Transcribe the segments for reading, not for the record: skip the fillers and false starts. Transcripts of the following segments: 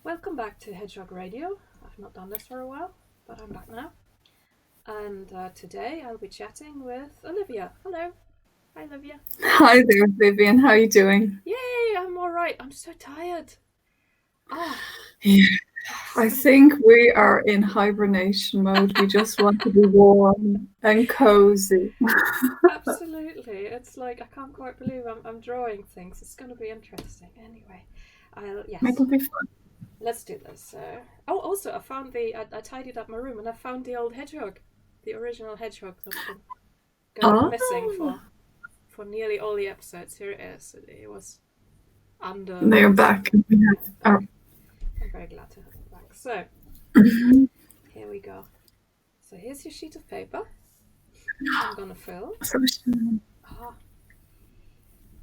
Welcome back to Hedgehog Radio. I've not done this for a while, but I'm back now. And today I'll be chatting with Olivia. Hello. Hi, Olivia. Hi there, Vivian. How are you doing? Yay, I'm all right. I'm so tired. Yeah, I think we are in hibernation mode. We just want to be warm and cozy. Absolutely. It's like I can't quite believe I'm drawing things. It's going to be interesting. Anyway, It'll be fun. let's do this. Also, I tidied up my room and I found the old hedgehog, the original hedgehog that's been going missing for nearly all the episodes. Here it is. It was under. They're back. I'm very glad to have it back. So, here we go. So here's your sheet of paper. I'm gonna fill.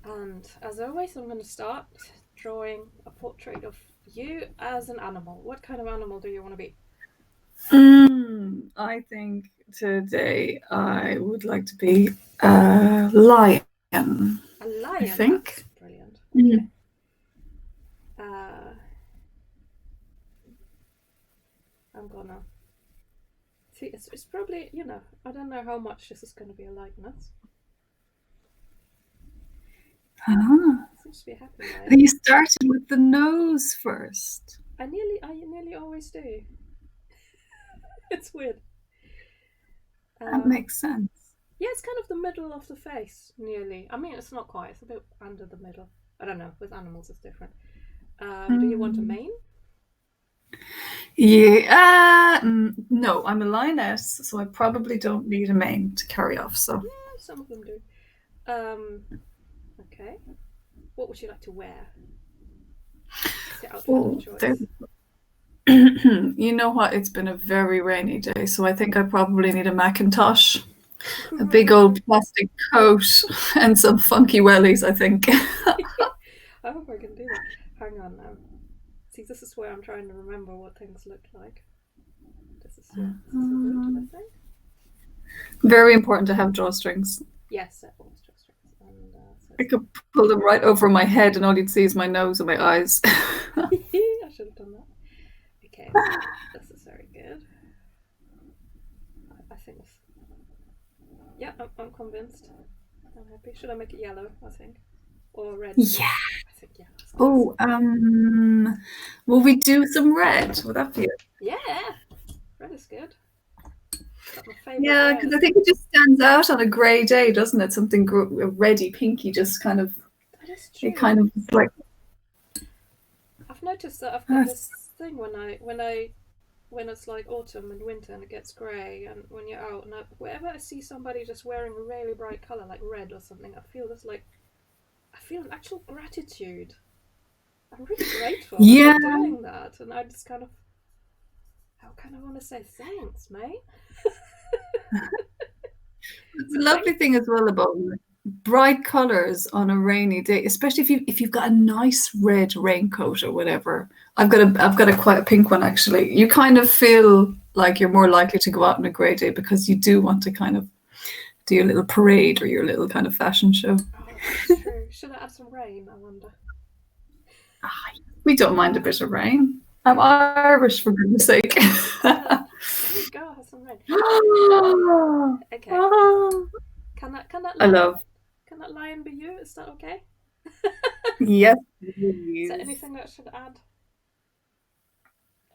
And as always, I'm gonna start drawing a portrait of you as an animal. What kind of animal do you want to be? I think today I would like to be a lion. A lion? I think. That's brilliant. Okay. I'm gonna see. It's probably, I don't know how much this is going to be a likeness. Seems to be a happy lion. You started with the nose first. I nearly always do. It's weird. That makes sense. Yeah, it's kind of the middle of the face, nearly. I mean, it's not quite. It's a bit under the middle. I don't know. With animals, it's different. Do you want a mane? Yeah. No, I'm a lioness, so I probably don't need a mane to carry off. So yeah, some of them do. Okay. What would you like to wear? You know what? It's been a very rainy day, so I think I probably need a Macintosh, a big old plastic coat, and some funky wellies, I think. I hope I can do that. Hang on now. See, this is where I'm trying to remember what things look like. This is a boot, I think. Very important to have drawstrings. Yes, everyone's drawstrings. I could pull them right over my head and all you'd see is my nose and my eyes. I should have done that. Okay, this is very good. I think this... Yeah, I'm convinced. I'm happy. Should I make it yellow, I think? Or red? Yeah. I think, yeah. Oh, will we do some red? Would that be it? Yeah, red is good. That's my favourite. Yeah, because I think it just stands out on a grey day, doesn't it? Something reddy, pinky, just kind of. That is true. It kind of like. I've noticed that I've got this thing when it's like autumn and winter and it gets grey, and when you're out and wherever I see somebody just wearing a really bright colour like red or something, I feel an actual gratitude. I'm really grateful for doing that, and I just kind of want to say thanks, mate. It's a lovely thing as well about bright colours on a rainy day, especially if you've got a nice red raincoat or whatever. I've got a quite a pink one actually. You kind of feel like you're more likely to go out on a grey day because you do want to kind of do your little parade or your little kind of fashion show. Oh, that's true. Should I add some rain, I wonder? We don't mind a bit of rain. I'm Irish, for goodness sake. There you go, have some rain. Okay. Can that lion be you? Is that okay? Yes. Is there anything that I should add?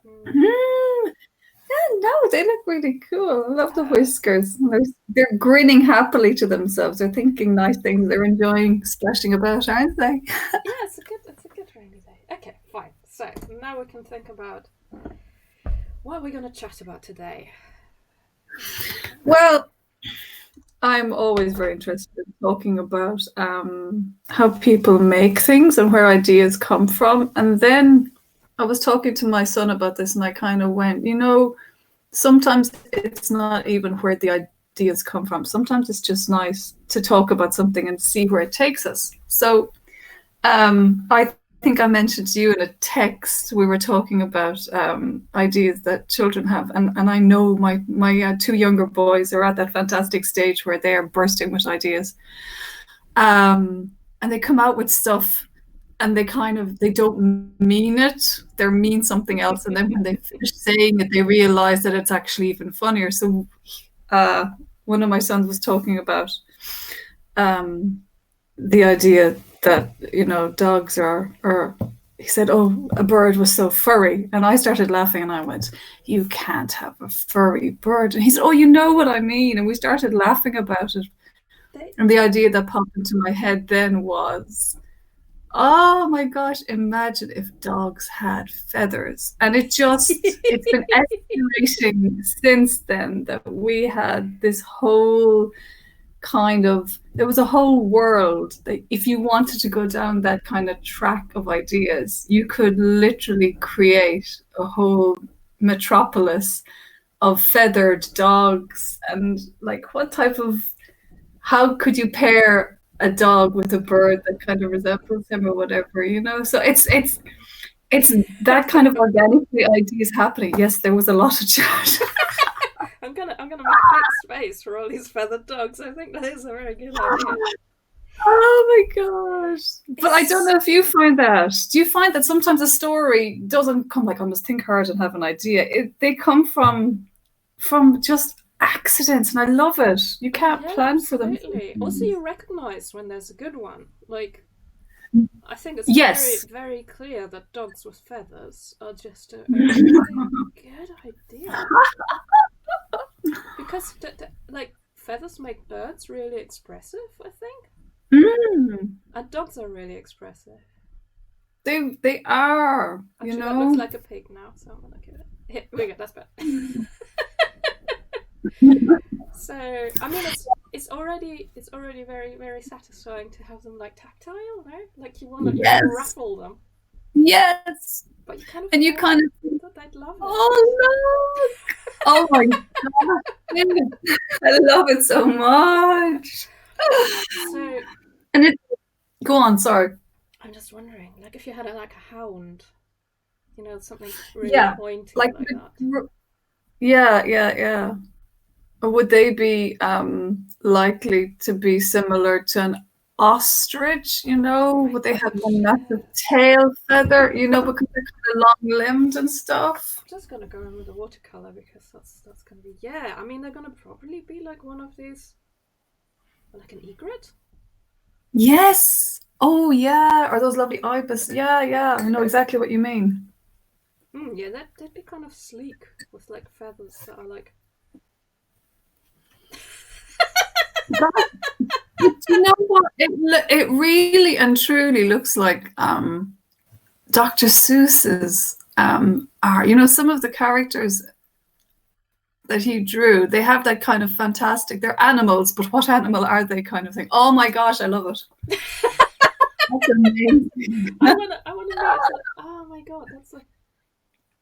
Yeah, no, they look really cool. I love the whiskers. They're grinning happily to themselves. They're thinking nice things. They're enjoying splashing about, aren't they? Yeah, it's a good rainy day. Okay, fine. So now we can think about what we're going to chat about today. Well, I'm always very interested in talking about how people make things and where ideas come from. And then I was talking to my son about this and I kind of went, sometimes it's not even where the ideas come from. Sometimes it's just nice to talk about something and see where it takes us. So I think I mentioned to you in a text, we were talking about ideas that children have. And I know my two younger boys are at that fantastic stage where they're bursting with ideas. And they come out with stuff and they don't mean it. They mean something else, and then when they finish saying it, they realize that it's actually even funnier. So, one of my sons was talking about the idea that dogs are, or he said, "Oh, a bird was so furry," and I started laughing, and I went, "You can't have a furry bird." And he said, "Oh, you know what I mean," and we started laughing about it. And the idea that popped into my head then was, oh my gosh, imagine if dogs had feathers. And it's been escalating since then, that we had this whole there was a whole world that if you wanted to go down that kind of track of ideas, you could literally create a whole metropolis of feathered dogs. And like, how could you pair a dog with a bird that kind of resembles him or whatever, So it's that kind of organically ideas happening. Yes, there was a lot of chat. I'm gonna make space for all these feathered dogs. I think that is a very good idea. Oh my gosh. But I don't know if you find that. Do you find that sometimes a story doesn't come like, I must think hard and have an idea? They come from just accidents, and I love it. You can't plan for them. Also, you recognize when there's a good one. Like, I think it's very, very clear that dogs with feathers are just a really good idea. Because like feathers make birds really expressive, I think. And dogs are really expressive. They are. Actually, that looks like a pig now, so I'm gonna give it. Here we go. That's better. So I mean, it's already very, very satisfying to have them like tactile, right? Like you want to ruffle them. Yes. But you kind of that they'd love it. Oh look! Oh my god! I love it so much. So, and go on. Sorry. I'm just wondering, like, if you had a hound, something really pointy like that. Yeah. Or would they be likely to be similar to an ostrich? Would they have a massive tail feather? Because they're kind of long-limbed and stuff. I'm just gonna go in with a watercolor because that's gonna be I mean, they're gonna probably be like one of these, like an egret. Yes. Oh yeah. Or those lovely ibis. Yeah. I know exactly what you mean. Yeah, that'd be kind of sleek with like feathers that are like. You know what? It really and truly looks like Dr. Seuss's are. Some of the characters that he drew, they have that kind of fantastic. They're animals, but what animal are they? Kind of thing. Oh my gosh, I love it. That's amazing. I wanna make it. Oh my god, that's like.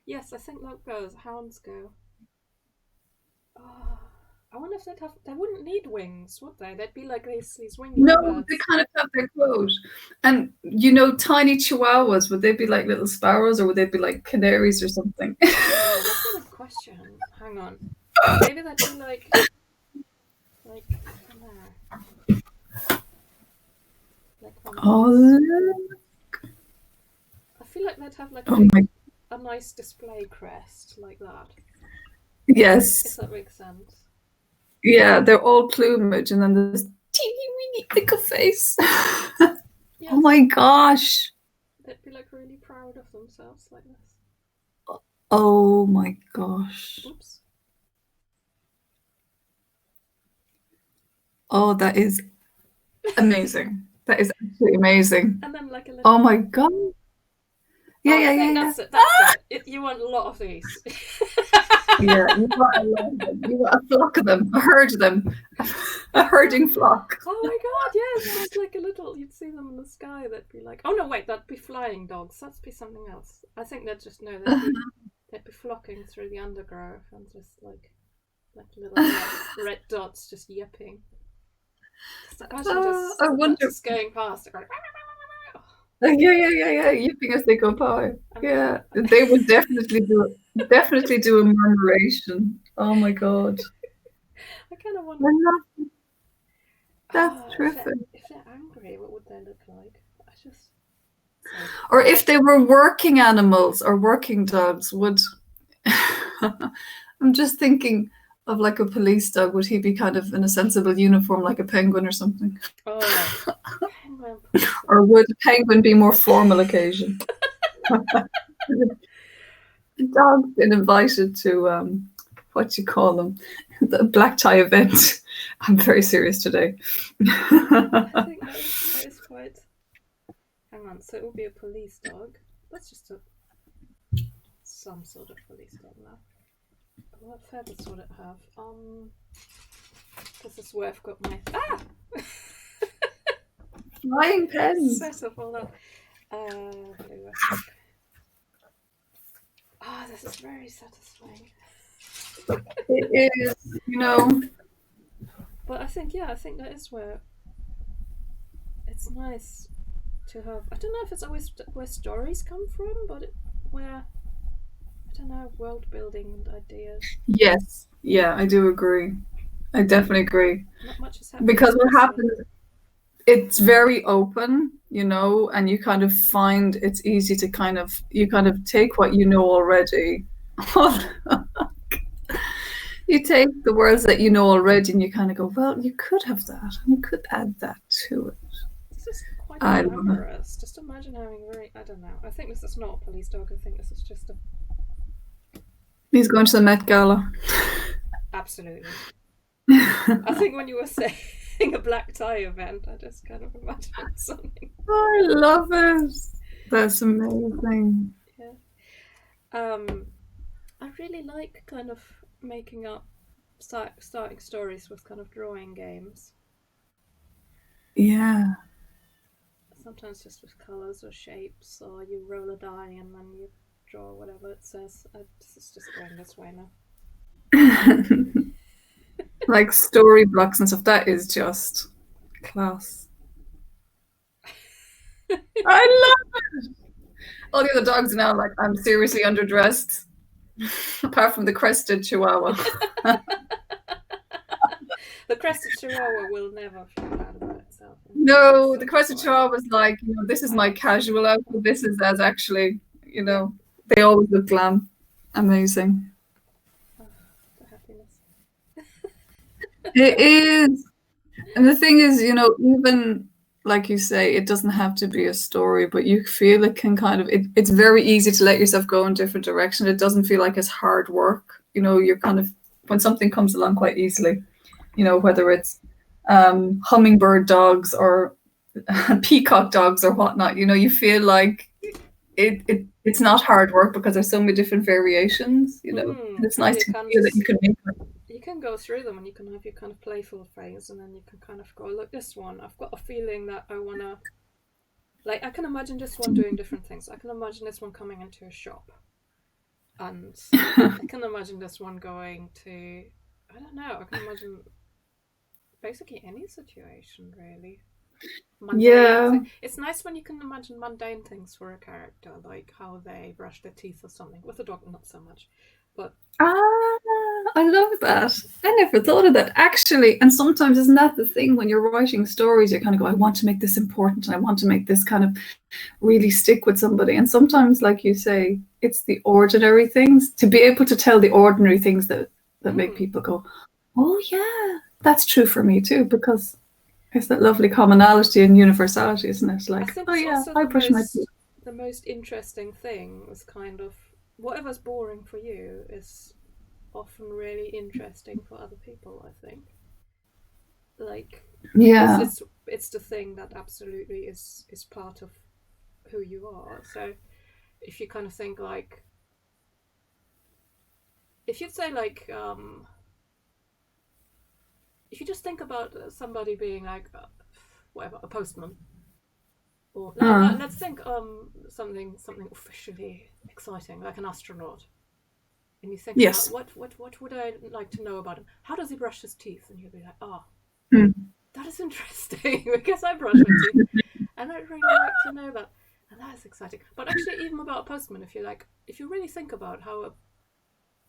Yes, I think that goes. Hounds go. Oh. I wonder if they wouldn't need wings, would they? They'd be like these winged birds. They kind of have their coat. And tiny chihuahuas, would they be like little sparrows, or would they be like canaries or something? Oh, that's a good question. Hang on. Maybe that'd be like I don't know. Like look. I feel like they'd have like a nice display crest like that. Yes. If that makes sense. Yeah, they're all plumage, and then this teeny weeny little face. Yes. Oh my gosh! They'd be like really proud of themselves like this. Oh my gosh! Oops. Oh, that is amazing. That is absolutely amazing. And then like a little. Oh my god! Yeah. That's it. You want a lot of these. Yeah, you want a lot of them. You want a flock of them, a herd of them, a herding flock. Oh my god, yes, it's like a little. You'd see them in the sky. That'd be like, oh no, wait, that'd be flying dogs. That'd be something else. I think they'd just know they'd be flocking through the undergrowth and just like little red dots just yipping. I wonder. Just going past. Yeah, yipping as they go by. Yeah, they would definitely do a murmuration. Oh my god! I kind of wonder. That's terrific. If they're angry, what would they look like? Or if they were working animals or working dogs, would I'm just thinking of like a police dog. Would he be kind of in a sensible uniform, like a penguin or something? Oh, penguin. Or would a penguin be more formal occasion? The dog's been invited to what do you call them? The black tie event. I'm very serious today. I think that is quite. Hang on, so it will be a police dog. That's just some sort of police dog now. What feathers would it have? This is where I've got my Flying pens. set of all that. This is very satisfying. It is, you know. But I think that is where it's nice to have. I don't know if it's always where stories come from, but where, I don't know, world building and ideas. Yes, yeah, I do agree. I definitely agree. Not much is happening. Because what happens, it's very open, you know, and you kind of find it's easy to you kind of take what you know already. You take the words that you know already and you kind of go, well, you could have that, and you could add that to it. This is quite glamorous. Just imagine having I don't know. I think this is not a police dog. I think this is just a... He's going to the Met Gala. Absolutely. I think when you were saying a black tie event, I just kind of imagined something. I love it. That's amazing. Yeah. I really like kind of making up, starting stories with kind of drawing games. Yeah. Sometimes just with colours or shapes, or you roll a die and then you draw whatever it says. This is just going this way now. Like story blocks and stuff. That is just class. I love it. All the other dogs now, like, I'm seriously underdressed. Apart from the crested chihuahua. The crested chihuahua will never feel bad about itself. No, the crested chihuahua was like, you know, this is my casual outfit. This is as actually, you know, they always look glam. Amazing. Oh, the happiness. It is. And the thing is, you know, even like you say, it doesn't have to be a story, but you feel it can kind of, it's very easy to let yourself go in different directions. It doesn't feel like it's hard work. You know, you're kind of, when something comes along quite easily, you know, whether it's hummingbird dogs or peacock dogs or whatnot, you know, you feel like it's not hard work because there's so many different variations, you know, and it's nice to feel that you can make it. You can go through them and you can have your kind of playful phase, and then you can kind of go, look, this one, I've got a feeling that I want to, like, I can imagine this one doing different things. I can imagine this one coming into a shop, and I can imagine this one going to, I don't know, I can imagine basically any situation, really. Mundane. It's nice when you can imagine mundane things for a character, like how they brush their teeth or something. With a dog, not so much. But I love that. I never thought of that, actually. And sometimes isn't that the thing when you're writing stories, you kind of go, I want to make this important and I want to make this kind of really stick with somebody. And sometimes, like you say, it's the ordinary things, to be able to tell the ordinary things that make people go, oh yeah, that's true for me too, because it's that lovely commonality and universality, isn't it? Like, oh yeah, I brush my teeth. The most interesting thing is kind of, whatever's boring for you is often really interesting for other people, I think. Like, yeah, it's the thing that absolutely is part of who you are. So if you kind of think like, if you'd say like, if you just think about somebody being like, whatever, a postman, or let's think something officially exciting, like an astronaut, and you think about what would I like to know about him? How does he brush his teeth? And you'll be like, that is interesting because I brush my teeth, and I'd really like to know that, and that is exciting. But actually, even about a postman, if you really think about how a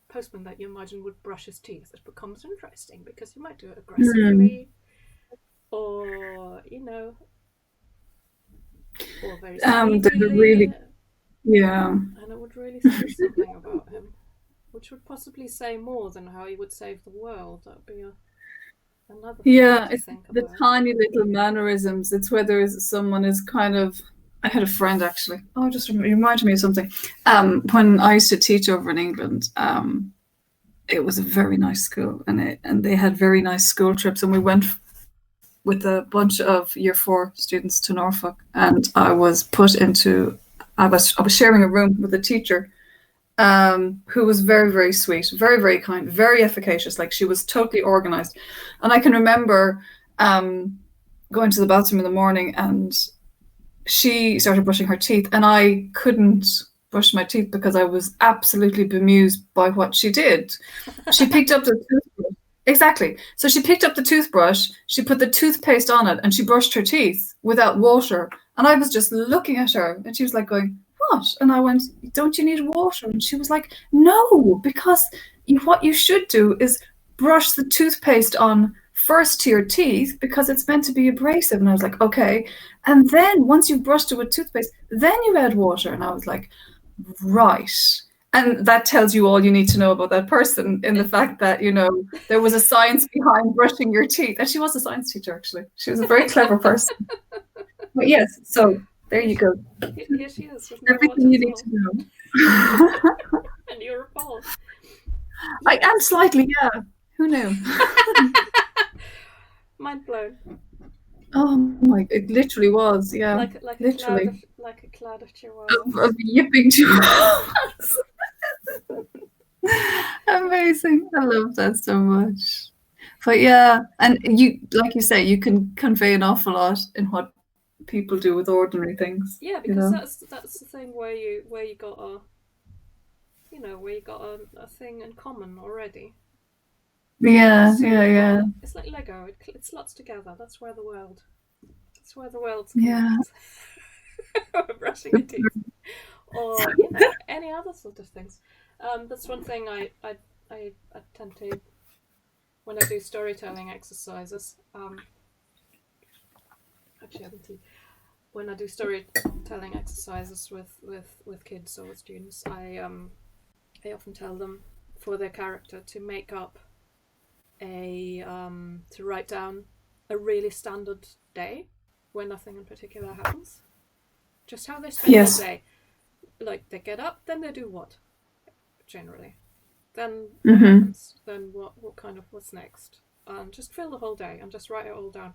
postman that you imagine would brush his teeth, it becomes interesting because you might do it aggressively, or you know. or very There's a sleepily, and it would really say something about him, which would possibly say more than how he would save the world. That would be another thing to it's think the about. tiny little mannerisms. It's whether someone is kind of. I had a friend actually. Oh, just reminded me of something. When I used to teach over in England, it was a very nice school, and they had very nice school trips, and we went with a bunch of year 4 students to Norfolk, and I was sharing a room with a teacher who was very, very sweet, very, very kind, very efficacious. Like, she was totally organized. And I can remember going to the bathroom in the morning, and she started brushing her teeth, and I couldn't brush my teeth because I was absolutely bemused by what she did. She picked up the toothbrush. Exactly. So she picked up the toothbrush, she put the toothpaste on it, and she brushed her teeth without water. And I was just looking at her, and she was like going, "What?" And I went, "Don't you need water?" And she was like, "No, because what you should do is brush the toothpaste on first to your teeth because it's meant to be abrasive." And I was like, "Okay." And then once you've brushed it with toothpaste, then you add water. And I was like, "Right." And that tells you all you need to know about that person, in the fact that, there was a science behind brushing your teeth. And she was a science teacher, actually. She was a very clever person. But yes, so there you go. Here she is with no water Everything you at need all. to know. And you're appalled. I am slightly, yeah. Who knew? Mind blown. Oh my, it literally was, yeah. Like literally. a cloud of chihuahuas. Of yipping chihuahuas. Amazing. I love that so much. But yeah, and you, like you say, you can convey an awful lot in what people do with ordinary things. Yeah, because that's the thing where you got a thing in common already. Yeah, So yeah. It's like Lego. It slots together. That's where the world's Yeah. or brushing your teeth, or any other sort of things. That's one thing I tend to, when I do storytelling exercises. Actually, I haven't tea. When I do storytelling exercises with kids or with students, I often tell them for their character to make up to write down a really standard day where nothing in particular happens. Just how they spend their day. Like, they get up, then they do what? Generally. Then what happens? Then what's next? Just fill the whole day and just write it all down.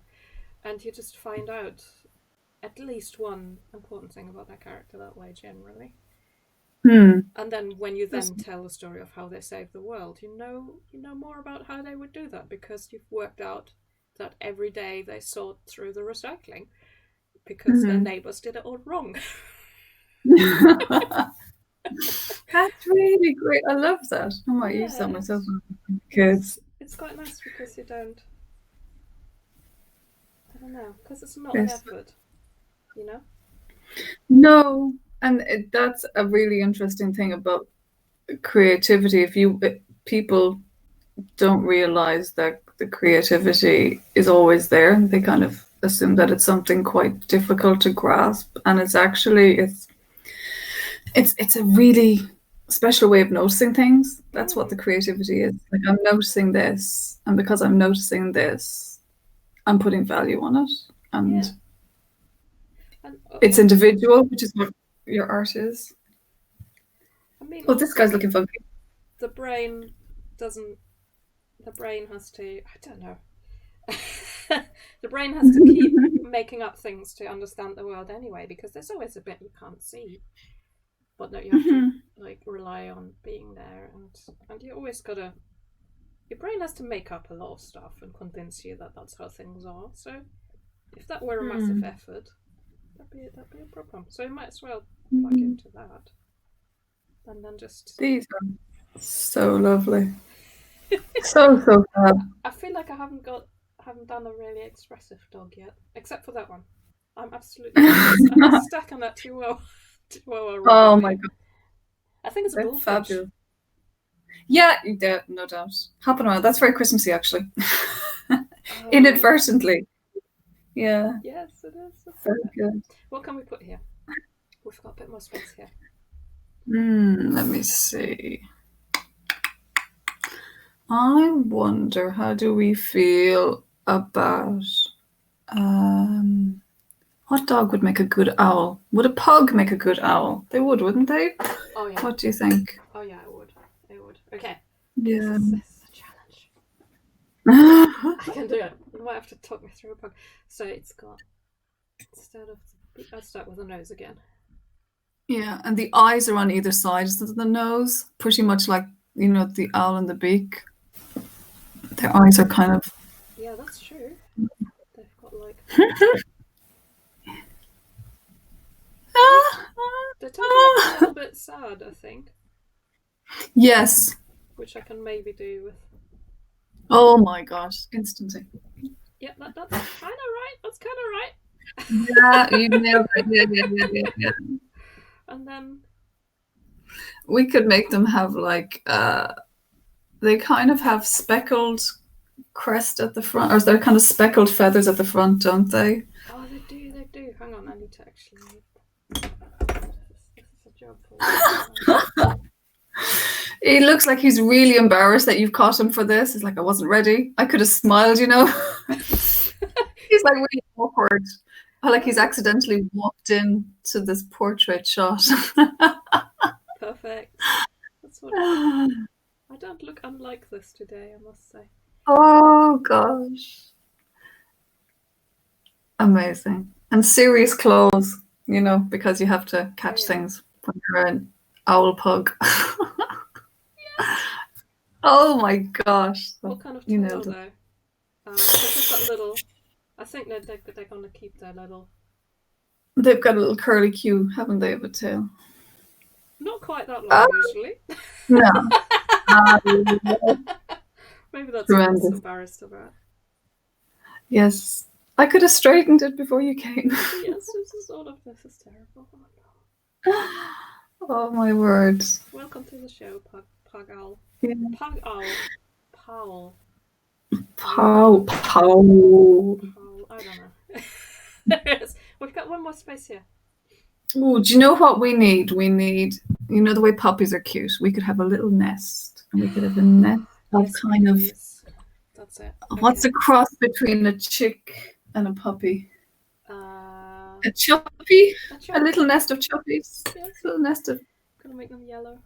And you just find out at least one important thing about their character that way, generally. And then when you then tell the story of how they saved the world, you know more about how they would do that, because you've worked out that every day they sort through the recycling because their neighbors did it all wrong. That's really great. I love that. I might use that myself with kids. It's quite nice because you don't, I don't know, because it's not an effort, No, and that's a really interesting thing about creativity. If people don't realize that the creativity is always there, they kind of assume that it's something quite difficult to grasp, and it's actually it's a really special way of noticing things. That's what the creativity is. Like, I'm noticing this, and because I'm noticing this, I'm putting value on it, and it's individual, which is what your art is. I mean, this guy's looking funky. The brain has to, I don't know. The brain has to keep making up things to understand the world anyway, because there's always a bit you can't see, but that you have to rely on being there, and you always gotta. Your brain has to make up a lot of stuff and convince you that that's how things are. So, if that were a massive effort, that'd be a problem. So you might as well plug into that, and then just. These are so lovely. so fab. I feel like I haven't done a really expressive dog yet, except for that one. I'm absolutely I'm stuck on that Chihuahua. Oh my god! I think it's a bullfinch. Fabulous. Yeah, no doubt. Hopping around. That's very Christmassy, actually. Inadvertently. Yeah, Yes, it is. That's very it. good. What can we put here? We've got a bit more space here. Let me see. I wonder, how do we feel about what dog would make a good owl? Would a pug make a good owl? They would, wouldn't they? Oh yeah. What do you think? Oh yeah, it would. It would. Okay. Yeah. This is a challenge. I can do it. You might have to talk me through a pug. So it's got, instead of, I'll start with the nose again. Yeah, and the eyes are on either side of the nose, pretty much like, the owl and the beak. Their eyes are kind of... Yeah, that's true. They've got like... They tend to look a little bit sad, I think. Yes. Which I can maybe do with... Oh my gosh, instantly. Yeah, that's kind of right. That's kind of right. Yeah, you nailed it. Yeah. And then... We could make them have like... they kind of have speckled crest at the front, or they're kind of speckled feathers at the front, don't they? Oh, they do. Hang on, I need to actually... This is a job for He looks like he's really embarrassed that you've caught him for this. He's like, I wasn't ready. I could have smiled, He's like really awkward. Like he's accidentally walked in to this portrait shot. Perfect. That's what I don't look unlike this today, I must say. Oh gosh. Amazing. And serious clothes, because you have to catch things when you're an owl pug. Yes. Oh my gosh. What kind of tail though? Because that little... I think they're going to keep their little... They've got a little curly cue, haven't they, of a tail? Not quite that long, usually. No. Maybe that's what I'm embarrassed about. Yes. I could have straightened it before you came. Yes, all of this is terrible. Oh my word. Welcome to the show, Pug Owl. Yeah. Pug Owl. Powell. Powell. I don't know. There it is. We've got one more space here. Oh, do you know what we need? We need, the way puppies are cute. We could have a little nest. And we could have a nest of kind of... That's it. What's a cross between a chick and a puppy? A chuppy? A little nest of chuppies. Yes. A little nest of... Gonna make them yellow.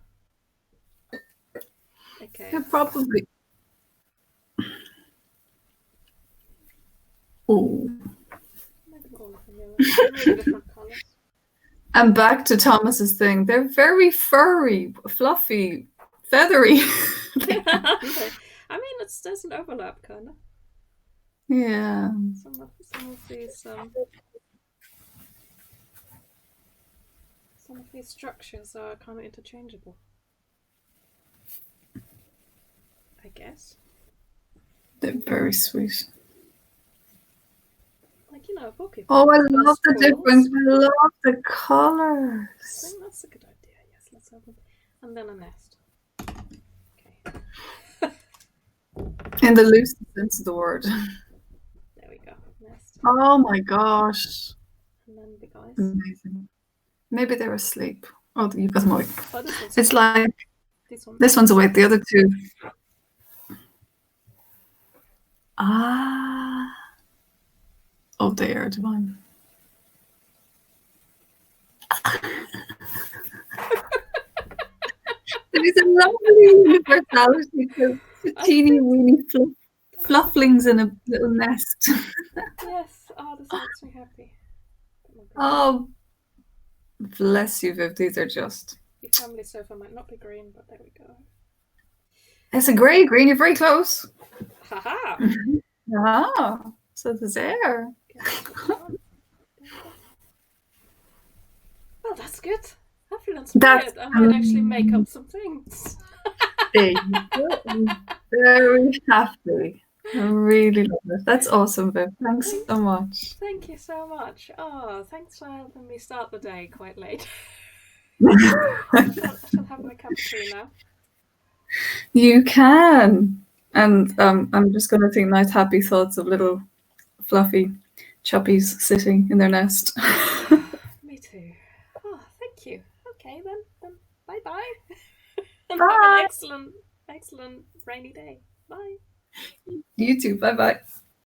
Okay. Yeah, probably. Oh. Maybe all of them yellow. Maybe different colours. And back to Thomas's thing. They're very furry, fluffy, feathery. I mean, there's an overlap, kind of. Yeah. Some of these structures are kind of interchangeable, I guess. They're very sweet. Like, bookkeeper. Oh, I love the difference. I love the colours. I think that's a good idea. Yes, let's have them. And then a nest. Okay. In the loose sense of the word. There we go. Nest. Oh my gosh. And then big eyes. Amazing. Maybe they're asleep. Oh, you've got them awake. Oh, this one's it's awake. like this one's awake. The other two. Ah. Oh, they are divine. There's a lovely universality to teeny weeny flufflings in a little nest. Yes. Oh, this makes me happy. Oh, bless you, Viv. These are just... Your family sofa might not be green, but there we go. It's a green. You're very close. Haha. Ah, so there's air. Well, that's good. I've been inspired. I might actually make up some things. There you go. Very happy. I really love it. That's awesome, Viv. Thanks so much. Thank you so much. Oh, thanks for helping me start the day quite late. I shall have my cup of tea now. You can. And I'm just going to think nice, happy thoughts of little fluffy chuppies sitting in their nest. Me too. Oh, thank you. Okay, then bye-bye. And Bye. have an excellent rainy day. Bye. You too. Bye-bye.